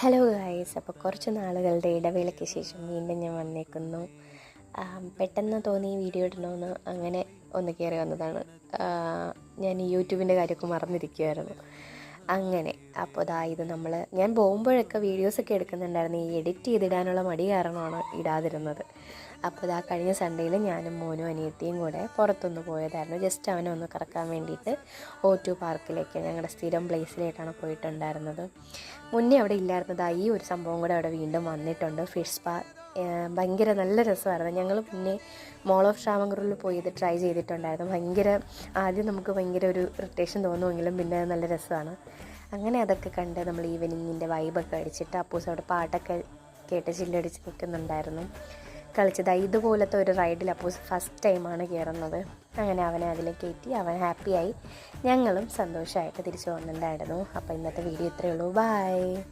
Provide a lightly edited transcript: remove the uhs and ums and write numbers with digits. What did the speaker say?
Hello guys, അപ്പോൾ കുറച്ച് നാളുകളുടെ ഇടവേളയ്ക്ക് ശേഷം വീണ്ടും ഞാൻ വന്നേക്കുന്നു. പെട്ടെന്ന് തോന്നി വീഡിയോ ഇടണമെന്ന്, അങ്ങനെ ഒന്ന് കയറി വന്നതാണ്. ഞാൻ യൂട്യൂബിൻ്റെ കാര്യമൊക്കെ മറന്നിരിക്കുമായിരുന്നു. അങ്ങനെ അപ്പോൾ ഇത് ഞാൻ പോകുമ്പോഴൊക്കെ വീഡിയോസൊക്കെ എടുക്കുന്നുണ്ടായിരുന്നു. ഈ എഡിറ്റ് ചെയ്തിടാനുള്ള മടി കാരണമാണ് ഇടാതിരുന്നത്. അപ്പോൾ കഴിഞ്ഞ സൺഡേയിൽ ഞാനും മോനും അനിയത്തിയും കൂടെ പുറത്തൊന്ന് പോയതായിരുന്നു. ജസ്റ്റ് അവനെ ഒന്ന് കറക്കാൻ വേണ്ടിയിട്ട് O2 പാർക്കിലേക്ക്, ഞങ്ങളുടെ സ്ഥിരം പ്ലേസിലേക്കാണ് പോയിട്ടുണ്ടായിരുന്നത്. മുന്നേ അവിടെ ഇല്ലായിരുന്നത് ഈ ഒരു സംഭവം കൂടെ അവിടെ വീണ്ടും വന്നിട്ടുണ്ട്, ഫിഷ് സ്പാ. ഭയങ്കര നല്ല രസമായിരുന്നു. ഞങ്ങൾ മുന്നേ മോൾ ഓഫ് ട്രാവൻകൂറിൽ പോയി ഇത് ട്രൈ ചെയ്തിട്ടുണ്ടായിരുന്നു. ആദ്യം നമുക്ക് ഭയങ്കര ഒരു ഇറിറ്റേഷൻ തോന്നുമെങ്കിലും പിന്നെ നല്ല രസമാണ്. അങ്ങനെ അതൊക്കെ കണ്ട് നമ്മൾ ഈവനിങ്ങിൻ്റെ വൈബൊക്കെ അടിച്ചിട്ട് അപ്പൂസ് അവിടെ പാട്ടൊക്കെ കേട്ട് ചില്ലടിച്ച് നിൽക്കുന്നുണ്ടായിരുന്നു. കളിച്ചത് ഇതുപോലത്തെ ഒരു റൈഡിൽ അപ്പൂസ് ഫസ്റ്റ് ടൈമാണ് കയറുന്നത്. അങ്ങനെ അവനെ അതിൽ കയറ്റി അവൻ ഹാപ്പിയായി, ഞങ്ങളും സന്തോഷമായിട്ട് തിരിച്ചു വന്നിട്ടുണ്ടായിരുന്നു. അപ്പോൾ ഇന്നത്തെ വീഡിയോ ഇത്രയേ ഉള്ളൂ. ബൈ.